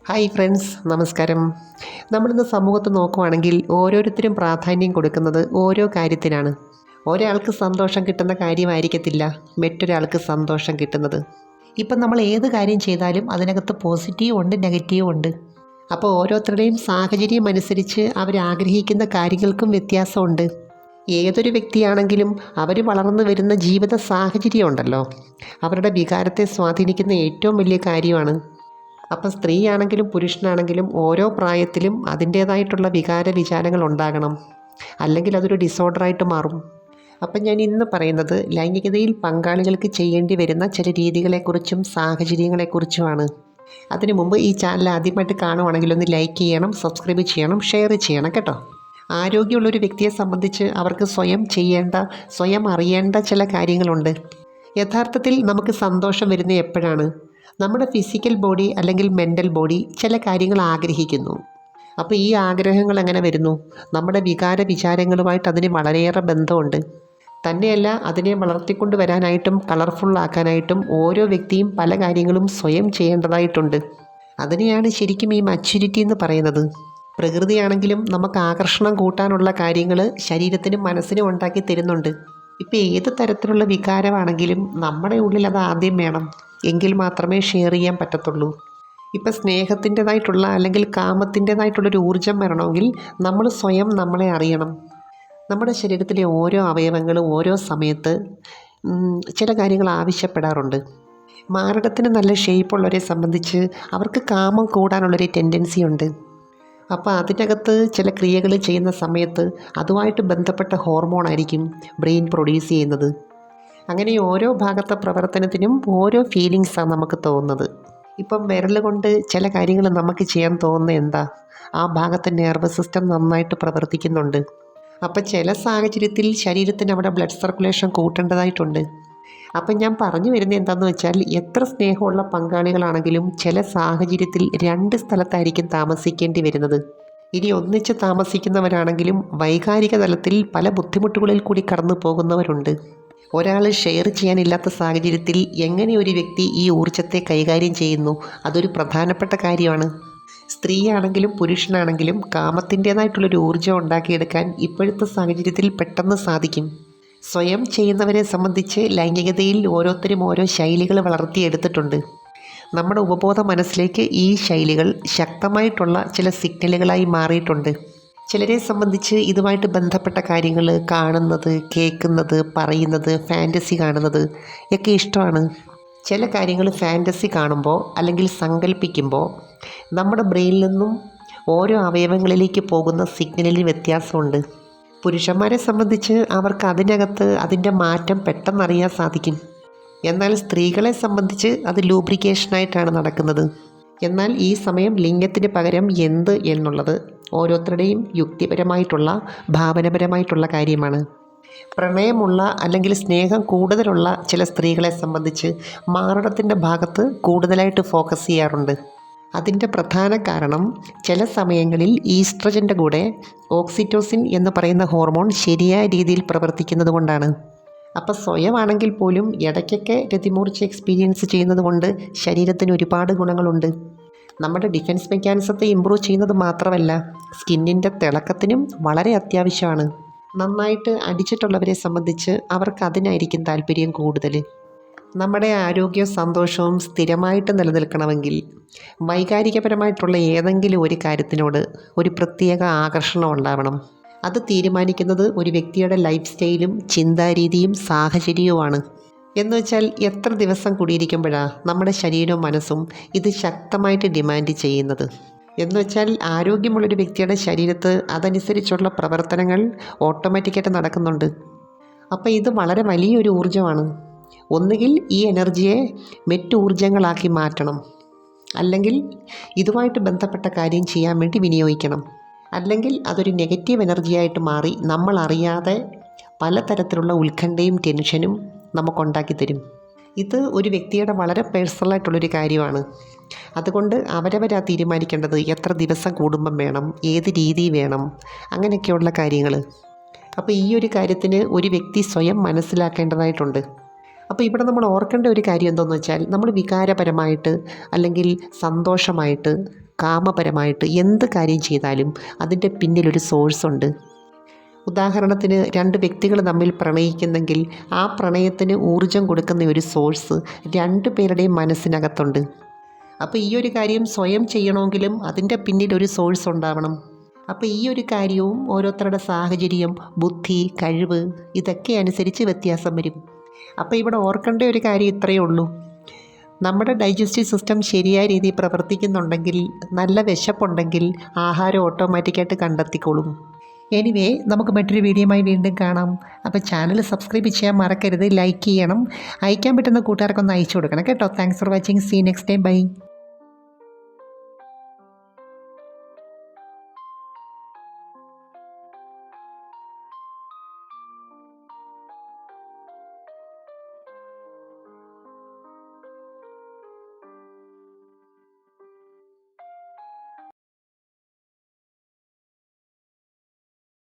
Hi friends, നമസ്കാരം. നമ്മളിന്ന് സമൂഹത്ത് നോക്കുവാണെങ്കിൽ ഓരോരുത്തരും പ്രാധാന്യം കൊടുക്കുന്നത് ഓരോ കാര്യത്തിനാണ്. ഒരാൾക്ക് സന്തോഷം കിട്ടുന്ന കാര്യമായിരിക്കത്തില്ല മറ്റൊരാൾക്ക് സന്തോഷം കിട്ടുന്നത്. ഇപ്പം നമ്മൾ ഏത് കാര്യം ചെയ്താലും അതിനകത്ത് പോസിറ്റീവും ഉണ്ട്, നെഗറ്റീവും ഉണ്ട്. അപ്പോൾ ഓരോരുത്തരുടെയും സാഹചര്യം അനുസരിച്ച് അവരാഗ്രഹിക്കുന്ന കാര്യങ്ങൾക്കും വ്യത്യാസമുണ്ട്. ഏതൊരു വ്യക്തിയാണെങ്കിലും അവർ വളർന്നു വരുന്ന ജീവിത സാഹചര്യം ഉണ്ടല്ലോ, അവരുടെ വികാരത്തെ സ്വാധീനിക്കുന്ന ഏറ്റവും വലിയ കാര്യമാണ്. അപ്പം സ്ത്രീയാണെങ്കിലും പുരുഷനാണെങ്കിലും ഓരോ പ്രായത്തിലും അതിൻ്റേതായിട്ടുള്ള വികാര വിചാരങ്ങൾ ഉണ്ടാകണം, അല്ലെങ്കിൽ അതൊരു ഡിസോർഡറായിട്ട് മാറും. അപ്പം ഞാൻ ഇന്ന് പറയുന്നത് ലൈംഗികതയിൽ പങ്കാളികൾക്ക് ചെയ്യേണ്ടി വരുന്ന ചില രീതികളെക്കുറിച്ചും സാഹചര്യങ്ങളെക്കുറിച്ചുമാണ്. അതിനു മുമ്പ് ഈ ചാനൽ ആദ്യമായിട്ട് കാണുവാണെങ്കിൽ ഒന്ന് ലൈക്ക് ചെയ്യണം, സബ്സ്ക്രൈബ് ചെയ്യണം, ഷെയർ ചെയ്യണം കേട്ടോ. ആരോഗ്യമുള്ളൊരു വ്യക്തിയെ സംബന്ധിച്ച് അവർക്ക് സ്വയം അറിയേണ്ട ചില കാര്യങ്ങളുണ്ട്. യഥാർത്ഥത്തിൽ നമുക്ക് സന്തോഷം വരുന്ന എപ്പോഴാണ്? നമ്മുടെ ഫിസിക്കൽ ബോഡി അല്ലെങ്കിൽ മെൻ്റൽ ബോഡി ചില കാര്യങ്ങൾ ആഗ്രഹിക്കുന്നു. അപ്പോൾ ഈ ആഗ്രഹങ്ങൾ എങ്ങനെ വരുന്നു? നമ്മുടെ വികാര വിചാരങ്ങളുമായിട്ട് അതിന് വളരെയേറെ ബന്ധമുണ്ട്. തന്നെയല്ല, അതിനെ വളർത്തിക്കൊണ്ട് വരാനായിട്ടും കളർഫുള്ളാക്കാനായിട്ടും ഓരോ വ്യക്തിയും പല കാര്യങ്ങളും സ്വയം ചെയ്യേണ്ടതായിട്ടുണ്ട്. അതിനെയാണ് ശരിക്കും ഈ മച്യൂരിറ്റി എന്ന് പറയുന്നത്. പ്രകൃതിയാണെങ്കിലും നമുക്ക് ആകർഷണം കൂട്ടാനുള്ള കാര്യങ്ങൾ ശരീരത്തിനും മനസ്സിനും ഉണ്ടാക്കി തരുന്നുണ്ട്. ഇപ്പോൾ ഏത് തരത്തിലുള്ള വികാരമാണെങ്കിലും നമ്മുടെ ഉള്ളിൽ അത് ആദ്യം വേണം, എങ്കിൽ മാത്രമേ ഷെയർ ചെയ്യാൻ പറ്റത്തുള്ളൂ. ഇപ്പം സ്നേഹത്തിൻ്റെതായിട്ടുള്ള അല്ലെങ്കിൽ കാമത്തിൻ്റെതായിട്ടുള്ളൊരു ഊർജം വരണമെങ്കിൽ നമ്മൾ സ്വയം നമ്മളെ അറിയണം. നമ്മുടെ ശരീരത്തിലെ ഓരോ അവയവങ്ങളും ഓരോ സമയത്ത് ചില കാര്യങ്ങൾ ആവശ്യപ്പെടാറുണ്ട്. മാരടത്തിന് നല്ല ഷേപ്പുള്ളവരെ സംബന്ധിച്ച് അവർക്ക് കാമം കൂടാനുള്ളൊരു ടെൻഡൻസി ഉണ്ട്. അപ്പോൾ അതിനകത്ത് ചില ക്രിയകൾ ചെയ്യുന്ന സമയത്ത് അതുമായിട്ട് ബന്ധപ്പെട്ട ഹോർമോണായിരിക്കും ബ്രെയിൻ പ്രൊഡ്യൂസ് ചെയ്യുന്നത്. അങ്ങനെ ഓരോ ഭാഗത്തെ പ്രവർത്തനത്തിനും ഓരോ ഫീലിങ്സാണ് നമുക്ക് തോന്നുന്നത്. ഇപ്പം വിരൽ കൊണ്ട് ചില കാര്യങ്ങൾ നമുക്ക് ചെയ്യാൻ തോന്നുന്നത് എന്താ? ആ ഭാഗത്തെ നെർവസ് സിസ്റ്റം നന്നായിട്ട് പ്രവർത്തിക്കുന്നുണ്ട്. അപ്പം ചില സാഹചര്യത്തിൽ ശരീരത്തിന് അവിടെ ബ്ലഡ് സർക്കുലേഷൻ കൂട്ടേണ്ടതായിട്ടുണ്ട്. അപ്പം ഞാൻ പറഞ്ഞു വരുന്നത് എന്താണെന്ന് വെച്ചാൽ, എത്ര സ്നേഹമുള്ള പങ്കാളികളാണെങ്കിലും ചില സാഹചര്യത്തിൽ രണ്ട് സ്ഥലത്തായിരിക്കും താമസിക്കേണ്ടി വരുന്നത്. ഇനി ഒന്നിച്ച് താമസിക്കുന്നവരാണെങ്കിലും വൈകാരിക തലത്തിൽ പല ബുദ്ധിമുട്ടുകളിൽ കൂടി കടന്നു പോകുന്നവരുണ്ട്. ഒരാൾ ഷെയർ ചെയ്യാനില്ലാത്ത സാഹചര്യത്തിൽ എങ്ങനെ ഒരു വ്യക്തി ഈ ഊർജ്ജത്തെ കൈകാര്യം ചെയ്യുന്നു, അതൊരു പ്രധാനപ്പെട്ട കാര്യമാണ്. സ്ത്രീയാണെങ്കിലും പുരുഷനാണെങ്കിലും കാമത്തിൻ്റേതായിട്ടുള്ളൊരു ഊർജ്ജം ഉണ്ടാക്കിയെടുക്കാൻ ഇപ്പോഴത്തെ സാഹചര്യത്തിൽ പെട്ടെന്ന് സാധിക്കും. സ്വയം ചെയ്യുന്നവരെ സംബന്ധിച്ച് ലൈംഗികതയിൽ ഓരോരുത്തരും ഓരോ ശൈലികൾ വളർത്തിയെടുത്തിട്ടുണ്ട്. നമ്മുടെ ഉപബോധ മനസ്സിലേക്ക് ഈ ശൈലികൾ ശക്തമായിട്ടുള്ള ചില സിഗ്നലുകളായി മാറിയിട്ടുണ്ട്. ചിലരെ സംബന്ധിച്ച് ഇതുമായിട്ട് ബന്ധപ്പെട്ട കാര്യങ്ങൾ കാണുന്നത്, കേൾക്കുന്നത്, പറയുന്നത്, ഫാൻറ്റസി കാണുന്നത് ഒക്കെ ഇഷ്ടമാണ്. ചില കാര്യങ്ങൾ ഫാൻറ്റസി കാണുമ്പോൾ അല്ലെങ്കിൽ സങ്കല്പിക്കുമ്പോൾ നമ്മുടെ ബ്രെയിനിൽ നിന്നും ഓരോ അവയവങ്ങളിലേക്ക് പോകുന്ന സിഗ്നലിൽ വ്യത്യാസമുണ്ട്. പുരുഷന്മാരെ സംബന്ധിച്ച് അവർക്ക് അതിനകത്ത് അതിൻ്റെ മാറ്റം പെട്ടെന്നറിയാൻ സാധിക്കും. എന്നാൽ സ്ത്രീകളെ സംബന്ധിച്ച് അത് ലൂബ്രിക്കേഷനായിട്ടാണ് നടക്കുന്നത്. എന്നാൽ ഈ സമയം ലിംഗത്തിന് പകരം എന്ത് എന്നുള്ളത് ഓരോരുത്തരുടെയും യുക്തിപരമായിട്ടുള്ള ഭാവനപരമായിട്ടുള്ള കാര്യമാണ്. പ്രണയമുള്ള അല്ലെങ്കിൽ സ്നേഹം കൂടുതലുള്ള ചില സ്ത്രീകളെ സംബന്ധിച്ച് മാറിടത്തിൻ്റെ ഭാഗത്ത് കൂടുതലായിട്ട് ഫോക്കസ് ചെയ്യാറുണ്ട്. അതിൻ്റെ പ്രധാന കാരണം ചില സമയങ്ങളിൽ ഈസ്ട്രജൻ്റെ കൂടെ ഓക്സിറ്റോസിൻ എന്ന് പറയുന്ന ഹോർമോൺ ശരിയായ രീതിയിൽ പ്രവർത്തിക്കുന്നത് കൊണ്ടാണ്. അപ്പോൾ സ്വയമാണെങ്കിൽ പോലും ഇടയ്ക്കൊക്കെ രതിമൂർച്ച എക്സ്പീരിയൻസ് ചെയ്യുന്നത് കൊണ്ട് ശരീരത്തിന് ഒരുപാട് ഗുണങ്ങളുണ്ട്. നമ്മുടെ ഡിഫൻസ് മെക്കാനിസത്തെ ഇമ്പ്രൂവ് ചെയ്യുന്നത് മാത്രമല്ല, സ്കിന്നിൻ്റെ തിളക്കത്തിനും വളരെ അത്യാവശ്യമാണ്. നന്നായിട്ട് അടിച്ചിട്ടുള്ളവരെ സംബന്ധിച്ച് അവർക്ക് അതിനായിരിക്കും താല്പര്യം കൂടുതൽ. നമ്മുടെ ആരോഗ്യവും സന്തോഷവും സ്ഥിരമായിട്ട് നിലനിൽക്കണമെങ്കിൽ വൈകാരികപരമായിട്ടുള്ള ഏതെങ്കിലും ഒരു കാര്യത്തിനോട് ഒരു പ്രത്യേക ആകർഷണം ഉണ്ടാവണം. അത് തീരുമാനിക്കുന്നത് ഒരു വ്യക്തിയുടെ ലൈഫ് സ്റ്റൈലും ചിന്താരീതിയും സാഹചര്യവുമാണ്. എന്ന് വെച്ചാൽ എത്ര ദിവസം കൂടിയിരിക്കുമ്പോഴാണ് നമ്മുടെ ശരീരവും മനസ്സും ഇത് ശക്തമായിട്ട് ഡിമാൻഡ് ചെയ്യുന്നത്. എന്ന് വെച്ചാൽ ആരോഗ്യമുള്ളൊരു വ്യക്തിയുടെ ശരീരത്ത് അതനുസരിച്ചുള്ള പ്രവർത്തനങ്ങൾ ഓട്ടോമാറ്റിക്കായിട്ട് നടക്കുന്നുണ്ട്. അപ്പോൾ ഇത് വളരെ വലിയൊരു ഊർജ്ജമാണ്. ഒന്നുകിൽ ഈ എനർജിയെ മറ്റ് ഊർജ്ജങ്ങളാക്കി മാറ്റണം, അല്ലെങ്കിൽ ഇതുമായിട്ട് ബന്ധപ്പെട്ട കാര്യം ചെയ്യാൻ വേണ്ടി വിനിയോഗിക്കണം. അല്ലെങ്കിൽ അതൊരു നെഗറ്റീവ് എനർജിയായിട്ട് മാറി നമ്മൾ അറിയാതെ പലതരത്തിലുള്ള ഉത്കണ്ഠയും ടെൻഷനും നമുക്കുണ്ടാക്കി തരും. ഇത് ഒരു വ്യക്തിയുടെ വളരെ പേഴ്സണലായിട്ടുള്ളൊരു കാര്യമാണ്. അതുകൊണ്ട് അവരവരാ തീരുമാനിക്കേണ്ടത് എത്ര ദിവസം കൂടുമ്പം വേണം, ഏത് രീതി വേണം, അങ്ങനെയൊക്കെയുള്ള കാര്യങ്ങൾ. അപ്പോൾ ഈ ഒരു കാര്യത്തിന് ഒരു വ്യക്തി സ്വയം മനസ്സിലാക്കേണ്ടതായിട്ടുണ്ട്. അപ്പോൾ ഇവിടെ നമ്മൾ ഓർക്കേണ്ട ഒരു കാര്യം എന്താണെന്ന് വെച്ചാൽ, നമ്മൾ വികാരപരമായിട്ട് അല്ലെങ്കിൽ സന്തോഷമായിട്ട് കാമപരമായിട്ട് എന്ത് കാര്യം ചെയ്താലും അതിൻ്റെ പിന്നിലൊരു സോഴ്സുണ്ട്. ഉദാഹരണത്തിന് 2 വ്യക്തികൾ തമ്മിൽ പ്രണയിക്കുന്നെങ്കിൽ ആ പ്രണയത്തിന് ഊർജം കൊടുക്കുന്ന ഒരു സോഴ്സ് 2 പേരുടെയും മനസ്സിനകത്തുണ്ട്. അപ്പോൾ ഈ ഒരു കാര്യം സ്വയം ചെയ്യണമെങ്കിലും അതിൻ്റെ പിന്നിൽ ഒരു സോഴ്സ് ഉണ്ടാവണം. അപ്പോൾ ഈ ഒരു കാര്യവും ഓരോരുത്തരുടെ സാഹചര്യം, ബുദ്ധി, കഴിവ് ഇതൊക്കെ അനുസരിച്ച് വ്യത്യാസം വരും. അപ്പോൾ ഇവിടെ ഓർക്കേണ്ട ഒരു കാര്യം ഇത്രയേ ഉള്ളൂ. നമ്മുടെ ഡൈജസ്റ്റീവ് സിസ്റ്റം ശരിയായ രീതിയിൽ പ്രവർത്തിക്കുന്നുണ്ടെങ്കിൽ, നല്ല വിശപ്പുണ്ടെങ്കിൽ ആഹാരം ഓട്ടോമാറ്റിക്കായിട്ട് കണ്ടെത്തിക്കോളും. എനിവേ, നമുക്ക് മറ്റൊരു വീഡിയോയുമായി വീണ്ടും കാണാം. അപ്പോൾ ചാനൽ സബ്സ്ക്രൈബ് ചെയ്യാൻ മറക്കരുത്, ലൈക്ക് ചെയ്യണം, അയക്കാൻ പറ്റുന്ന കൂട്ടുകാർക്കൊന്ന് അയച്ചു കൊടുക്കണം കേട്ടോ. Thanks for watching. See next time. By.